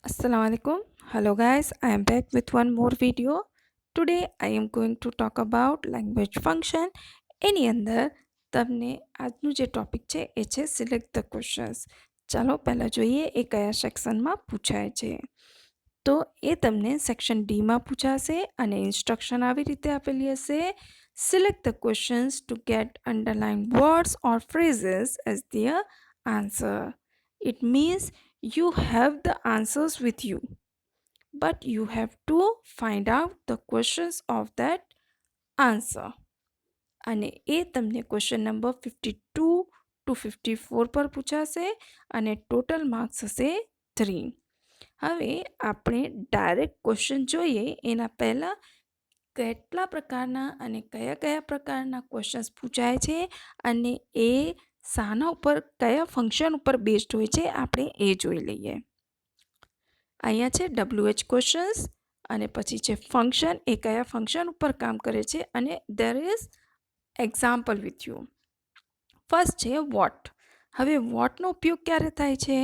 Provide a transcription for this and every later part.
Assalamu alaikum. Hello guys, I am back with one more video. Today I am going to talk about language function. એની અંદર તમને આજનું જે topic છે એ છે select the questions. ચાલો પહેલાં જોઈએ એ કયા સેક્શનમાં પૂછાય છે. તો એ તમને સેક્શન ડીમાં પૂછાશે અને ઇન્સ્ટ્રક્શન આવી રીતે આપેલી હશે. Select the questions to get underline words or phrases as their answer. It means you have the answers with you, but you have to find out the questions of that answer. અને એ તમને question number 52 to 54 પર પૂછાશે અને total marks હશે 3. હવે આપણે direct question જોઈએ એના પહેલાં કેટલા પ્રકારના અને કયા કયા પ્રકારના ક્વેશ્ચન્સ પૂછાય છે અને એ શાના ઉપર કયા ફંક્શન ઉપર બેઝડ હોય છે આપણે એ જોઈ લઈએ. અહીંયા છે WH ક્વેશ્ચન્સ અને પછી છે ફંક્શન, એ કયા ફંક્શન ઉપર કામ કરે છે અને there is example with you. First છે વોટ. હવે વોટનો ઉપયોગ ક્યારે થાય છે?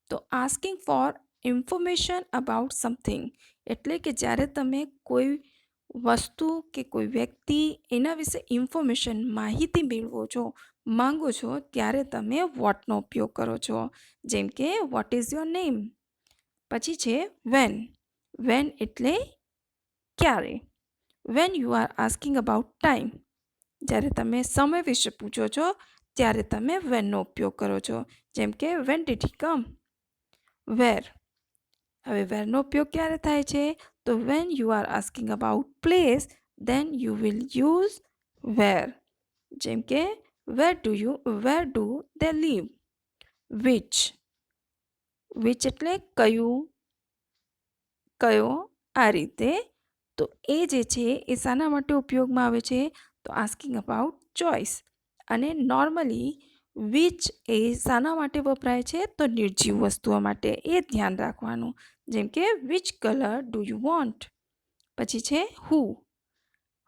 તો asking for information about something, એટલે કે જ્યારે તમે કોઈ વસ્તુ કે કોઈ વ્યક્તિ એના વિશે ઇન્ફોર્મેશન માહિતી મેળવો છો, માંગો છો, ત્યારે તમે વોટનો ઉપયોગ કરો છો. જેમ કે વોટ ઇઝ યોર નેમ. પછી છે વેન. વેન એટલે ક્યારે. Van you are asking about time, જ્યારે તમે સમય વિશે પૂછો છો ત્યારે તમે વેનનો ઉપયોગ કરો છો. જેમ કે વેન ડીડ હી કમ. વેર. હવે વેરનો ઉપયોગ ક્યારે થાય છે? તો when you are asking about place then you will use where. જેમ કે where do they live. Which. Which એટલે કયું, કયો, આ રીતે. તો એ જે છે એ શાના માટે ઉપયોગમાં આવે છે? તો આસ્કિંગ અબાઉટ ચોઇસ. અને નોર્મલી વિચ એ શાના માટે વપરાય છે? તો નિર્જીવ વસ્તુઓ માટે. એ ધ્યાન રાખવાનું. જેમ કે which colour do you want. પછી છે હુ.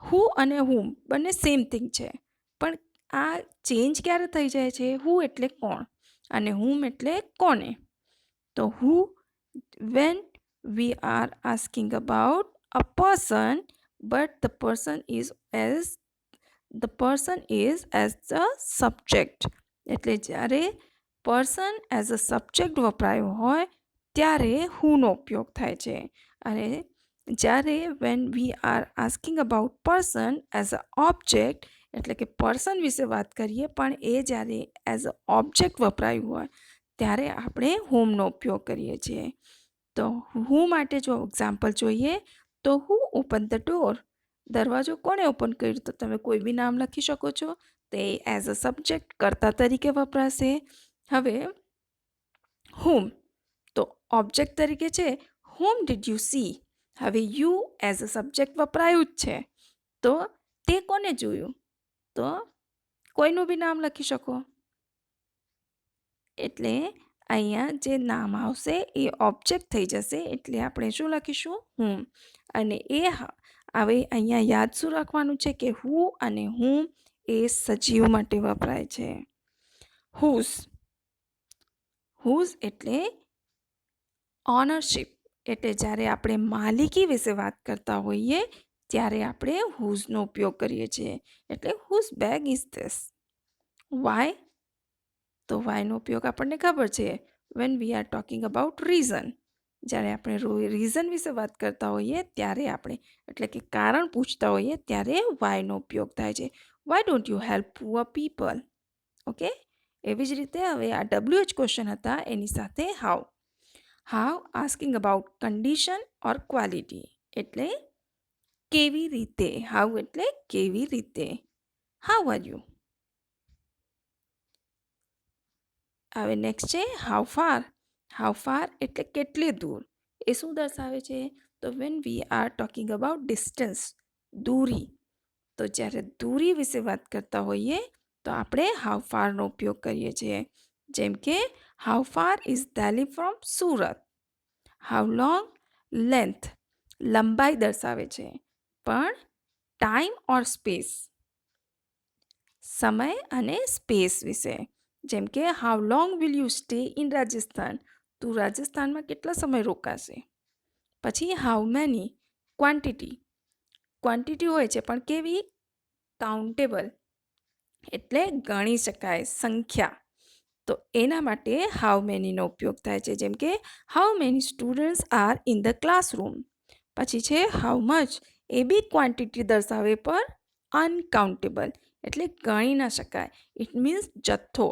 હુ અને હુમ બંને સેમ થિંગ છે, પણ આ ચેન્જ ક્યારે થઈ જાય છે? હુ એટલે કોણ અને હુમ એટલે કોને. તો who, when we are asking about a person but the person is as the subject, એટલે જ્યારે પર્સન એઝ અ સબ્જેક્ટ વપરાયો હોય ત્યારે હુનો ઉપયોગ થાય છે. અને જ્યારે when we are asking about person as a object, એટલે કે પર્સન વિશે વાત કરીએ પણ એ જ્યારે એઝ અ ઓબ્જેક્ટ વપરાયું હોય ત્યારે આપણે હુમનો ઉપયોગ કરીએ છીએ. તો હુ માટે જો એક્ઝામ્પલ જોઈએ તો હુ ઓપન ધ ડોર. દરવાજો કોણે ઓપન કર્યો? તો તમે કોઈ બી નામ લખી શકો છો. તે એઝ અ સબ્જેક્ટ કર્તા તરીકે વપરાશે. હવે હુમ તો ઓબ્જેક્ટ તરીકે છે. Whom did you C. હવે યુ એઝ અ સબ્જેક્ટ વપરાયું જ છે, તો તે કોને જોયું? તો કોઈનું બી નામ લખી શકો. એટલે અહીંયા જે નામ આવશે એ ઓબ્જેક્ટ થઈ જશે, એટલે આપણે શું લખીશું? હુમ. અને એ હવે અહીંયા યાદ શું રાખવાનું છે કે હુ અને હુમ એ સજીવ માટે વપરાય છે. હુઝ. હુઝ એટલે ઓનરશિપ, એટલે જ્યારે આપણે માલિકી વિશે વાત કરતા હોઈએ ત્યારે આપણે હુઝનો ઉપયોગ કરીએ છીએ. એટલે whose bag is this. Why. તો વાયનો ઉપયોગ આપણને ખબર છે. When we are talking about reason, જ્યારે આપણે રીઝન વિશે વાત કરતા હોઈએ ત્યારે આપણે, એટલે કે કારણ પૂછતા હોઈએ ત્યારે વાયનો ઉપયોગ થાય છે. Why don't you help poor people. Okay. એવી જ રીતે હવે આ WH ક્વેશ્ચન હતા એની સાથે how. How asking about condition or quality, એટલે કેવી રીતે. હાઉ એટલે કેવી રીતે. How are you. હવે નેક્સ્ટ છે હાઉ ફાર. હાઉ ફાર એટલે કેટલે દૂર. એ શું દર્શાવે છે? તો when we are talking about distance, દૂરી. તો જ્યારે દૂરી વિશે વાત કરતા હોઈએ તો આપણે હાઉ ફારનો ઉપયોગ કરીએ છીએ. જેમ કે how far is Delhi from Surat. How long, length, લંબાઈ દર્શાવે છે. પણ ટાઈમ ઓર સ્પેસ, સમય અને સ્પેસ વિશે. જેમ કે how long will you stay in Rajasthan. તું રાજસ્થાનમાં કેટલા સમય રોકાશે? પછી હાઉ મેની, ક્વોન્ટિટી હોય છે પણ કેવી? કાઉન્ટેબલ, એટલે ગણી શકાય, સંખ્યા. તો એના માટે હાઉ મેનીનો ઉપયોગ થાય છે. જેમ કે how many students are in the classroom. પછી છે હાઉ મચ, એ બી ક્વોન્ટિટી દર્શાવે પર અનકાઉન્ટેબલ, એટલે ગણી ના શકાય. ઇટ મીન્સ જથ્થો.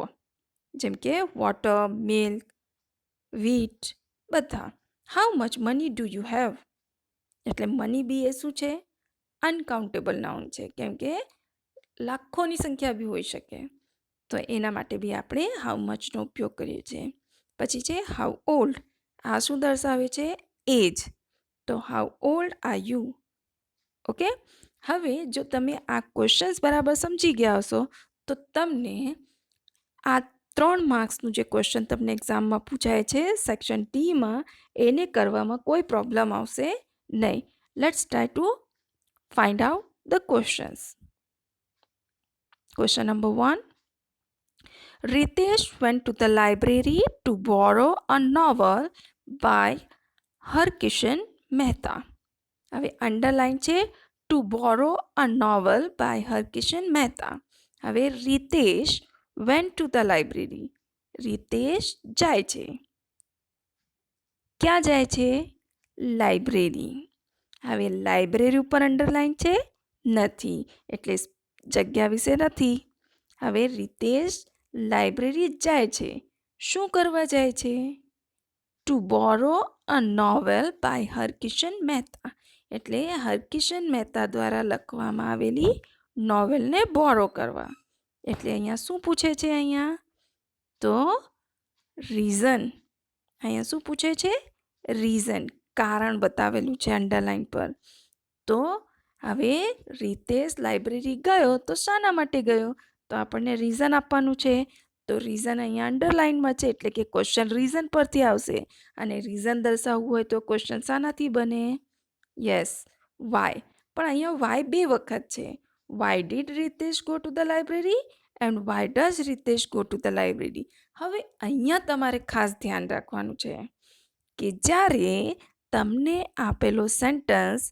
જેમ કે વોટર, મિલ્ક, વીટ, બધા. How much money do you have, એટલે મની બી એ શું છે? અનકાઉન્ટેબલ નાઉન છે, કેમ કે લાખોની સંખ્યા બી હોઈ શકે. તો એના માટે બી આપણે હાઉ મચનો ઉપયોગ કરીએ છીએ. પછી છે હાઉ ઓલ્ડ, આ શું દર્શાવે છે? એજ. તો how old are you? Okay. હવે જો તમે આ ક્વેશ્ચન્સ બરાબર સમજી ગયા હશો તો તમને આ 3 માર્ક્સનું જે ક્વેશ્ચન તમને એક્ઝામમાં પૂછાય છે સેક્શન ટીમાં, એને કરવામાં કોઈ પ્રોબ્લેમ આવશે નહીં. Let's try to find out the questions. Question number 1. Ritesh went to the library to borrow a novel by Harkishan Mehta. હવે અંડરલાઇન છે to borrow a novel by Harkishan Mehta. હવે Ritesh went to the library, Ritesh જાય છે. ક્યાં જાય છે? Library. હવે library ઉપર અંડરલાઇન છે? નથી, એટલે જગ્યા વિશે નથી. હવે રીતેશ લાઇબ્રેરી જાય છે. શું કરવા જાય છે? To borrow a novel by Harkishan Mehta, એટલે હરકિશન મહેતા દ્વારા લખવામાં આવેલી નોવેલને બોરો કરવા. એટલે અહીંયા શું પૂછે છે? અહીંયા તો રીઝન. અહીંયા શું પૂછે છે? રીઝન, કારણ બતાવેલું છે અંડરલાઇન પર. તો હવે રીતેશ લાઇબ્રેરી ગયો તો શાના માટે ગયો? તો આપણને રીઝન આપવાનું છે. તો રીઝન અહીંયા અંડરલાઇનમાં છે, એટલે કે ક્વેશ્ચન રીઝન પરથી આવશે. અને રીઝન દર્શાવવું હોય તો ક્વેશ્ચન શાનાથી બને? Yes, why. પણ અહીંયા વાય 2 વખત છે. Why did Ritesh go to the library and why does Ritesh go to the library. હવે અહીંયા તમારે ખાસ ધ્યાન રાખવાનું છે કે જ્યારે તમને આપેલો સેન્ટન્સ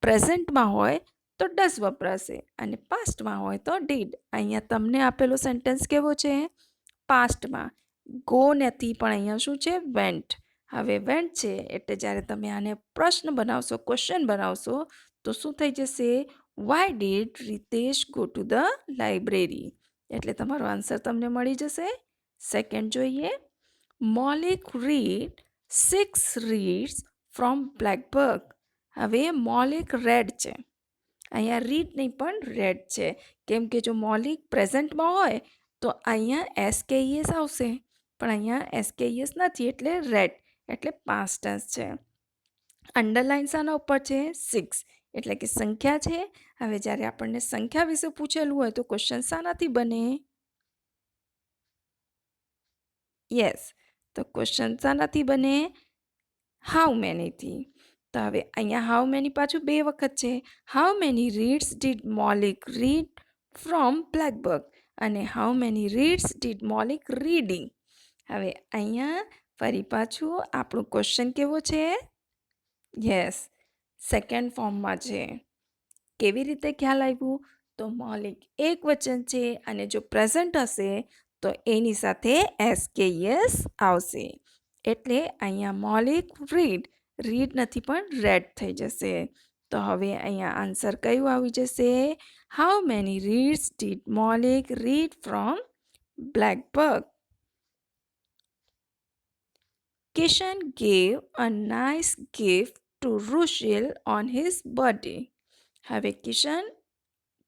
પ્રેઝન્ટમાં હોય તો ડઝ વપરાશે અને પાસ્ટમાં હોય તો ડીડ. અહીંયા તમને આપેલો સેન્ટન્સ કેવો છે? પાસ્ટમાં. ગો નથી, પણ અહીંયા શું છે? વેન્ટ. હવે વેન્ટ છે એટલે જ્યારે તમે આને પ્રશ્ન બનાવશો, ક્વેશ્ચન બનાવશો તો શું થઈ જશે? Why did Ritesh go to the library. એટલે તમારો આન્સર તમને મળી જશે. સેકન્ડ જોઈએ. Maulik read 6 reads from black book. હવે મોલિક રેડ છે, અહીંયા રીડ નહીં પણ રેડ છે. કેમ કે જો મોલિક પ્રેઝન્ટમાં હોય તો અહીંયા એસકેઈએસ આવશે, પણ અહીંયા એસકેઈએસ નથી એટલે રેડ, એટલે પાસ્ટ ટેન્સ છે. અંડરલાઇન શાના ઉપર છે? 6, એટલે કે સંખ્યા છે. હવે જ્યારે આપણને સંખ્યા વિશે પૂછેલું હોય તો ક્વેશ્ચન શાનાથી બને? યસ, તો ક્વેશ્ચન શાનાથી બને? હાઉ મેનીથી. તો હવે અહીંયા હાઉ મેની પાછું 2 વખત છે. How many reads did Maulik read from black book અને how many reads did Maulik reading. હવે અહીંયા ફરી પાછું આપણું ક્વેશ્ચન કેવો છે? યસ, સેકન્ડ ફોર્મમાં છે. કેવી રીતે ખ્યાલ આવ્યું? તો મોલિક એક વચન છે અને જો પ્રેઝન્ટ હશે તો એની સાથે એસકેએસ આવશે. એટલે અહીંયા મોલિક રીડ નથી પણ રેડ થઈ જશે. તો હવે અહીંયા આન્સર કયું આવી જશે? How many reads did Maulik read from black book? Kishan gave a nice gift to Rushil on his birthday. હવે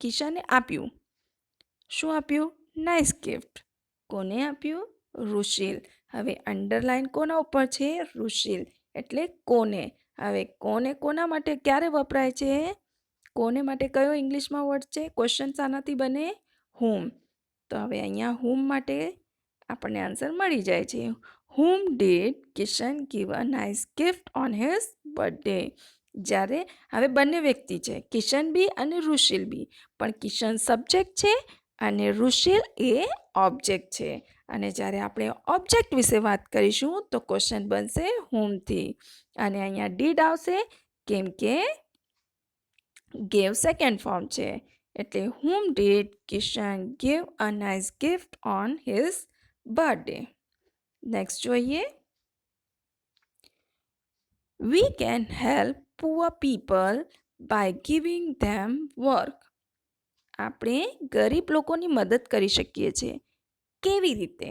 કિશને આપ્યું. શું આપ્યું? Nice gift. કોને આપ્યું? રુશિલ. હવે અંડરલાઇન કોના ઉપર છે? રુશિલ, એટલે કોને. હવે કોને કોના માટે ક્યારે વપરાય છે? કોને માટે કયો ઇંગ્લિશમાં વર્ડ છે? ક્વેશ્ચન શાનાથી બને? હુમ. તો હવે અહીંયા હુમ માટે આપણને આન્સર મળી જાય છે. Whom did Kishan give a nice gift on his birthday. જ્યારે હવે બંને વ્યક્તિ છે, કિશન બી અને રુશિલ બી, પણ કિશન સબ્જેક્ટ છે અને ઋષિલ એ ઓબ્જેક્ટ છે. અને જ્યારે આપણે ઓબ્જેક્ટ વિશે વાત કરીશું તો ક્વેશ્ચન બનશે whomથી. અને અહીંયા ડીડ આવશે કેમ કે ગેવ સેકન્ડ ફોર્મ છે. એટલે whom did Kishan give a nice gift on his birthday. Next જોઈએ. We can help poor people by giving them work. આપણે ગરીબ લોકોની મદદ કરી શકીએ છીએ. કેવી રીતે?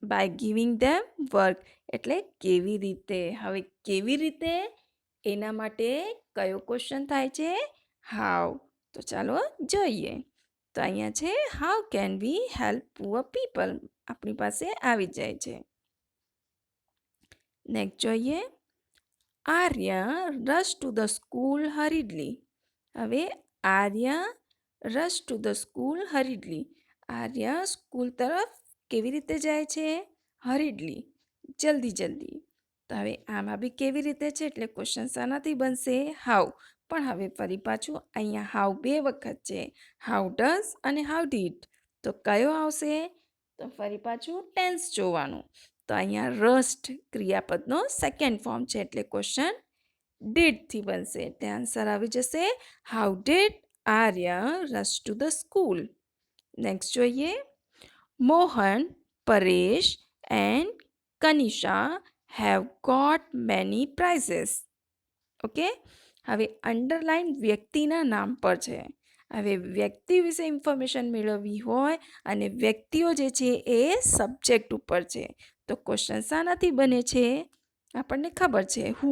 બાય ગિવિંગ ધેમ વર્ક એટલે કેવી રીતે. હવે કેવી રીતે એના માટે કયો ક્વેશ્ચન થાય છે? હાઉ. તો ચાલો જોઈએ. તો અહીંયા છે how can we help poor people. આપણી પાસે આવી જાય છે. નેક્સ્ટ જોઈએ. Arya rush to the school hurriedly. હવે Arya rush to the school hurriedly. Arya school તરફ કેવી રીતે જાય છે? હરીડલી, જલ્દી જલ્દી. તો હવે આમાં બી કેવી રીતે છે એટલે ક્વેશ્ચન શાનાથી બનશે? હાઉ. પણ હવે ફરી પાછું અહીંયા હાઉ 2 વખત છે. હાઉ ડઝ અને હાઉ ડીડ. તો કયો આવશે? તો ફરી પાછું ટેન્સ જોવાનું. તો અહીંયા રસ્ટ ક્રિયાપદનો સેકન્ડ ફોર્મ છે એટલે ક્વેશ્ચન ડીડથી બનશે. એટલે આન્સર આવી જશે how did Arya rush to the school. Next જોઈએ. Mohan, Paresh and Kanisha have got many prizes. Okay. હવે અંડરલાઇન વ્યક્તિના નામ પર છે. હવે વ્યક્તિ વિશે ઇન્ફોર્મેશન મેળવવી હોય અને વ્યક્તિઓ જે છે એ સબ્જેક્ટ ઉપર છે. તો ક્વેશ્ચન શાનાથી બને છે? આપણને ખબર છે હુ.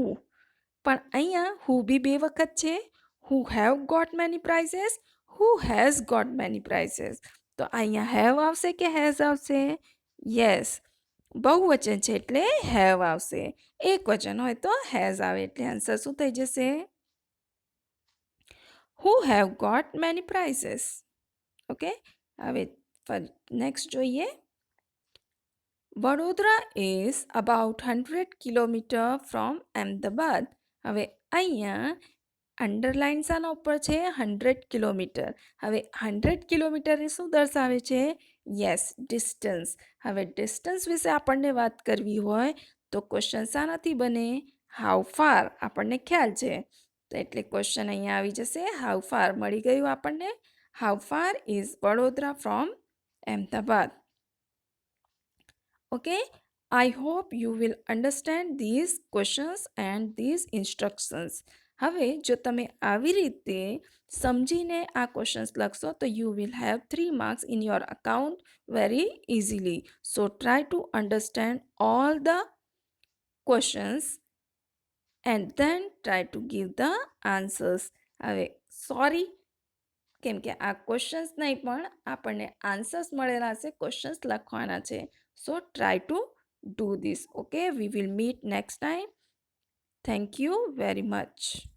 પણ અહીંયા હુ બી 2 વખત છે. Who have got many prizes, who has got many prizes. તો અહીંયા હેવ આવશે કે હેઝ આવશે? યસ. બહુવચન છે એટલે હેવ આવશે. એક વચન હોય તો હેઝ આવે. એટલે આન્સર શું થઈ જશે? Who have got many prizes. Okay. હવે નેક્સ્ટ જોઈએ. Vadodara is about 100 kilometre from Ahmedabad. હવે અહીંયા અંડરલાઇન શાના ઉપર છે? 100 કિલોમીટર. હવે 100 કિલોમીટર એ શું દર્શાવે છે? Yes, distance. હવે ડિસ્ટન્સ વિશે આપણને વાત કરવી હોય તો ક્વેશ્ચન શાનાથી બને? How far. આપણને ખ્યાલ છે. તો એટલે ક્વેશ્ચન અહીંયા આવી જશે હાઉ ફાર. મળી ગયું આપણને. How far is Vadodara from Ahmedabad. Okay, I hope you will understand these questions and these instructions. હવે જો તમે આવી રીતે સમજીને આ ક્વેશ્ચન્સ લખશો તો you will have 3 marks in your account very easily. So try to understand all the questions and then try to give the answers. હવે સોરી કેમ કે આ ક્વેશ્ચન્સ નહીં પણ આપણને આન્સર્સ મળેલા હશે, ક્વેશ્ચન્સ લખવાના છે. So try to do this. Okay, we will meet next time. Thank you very much.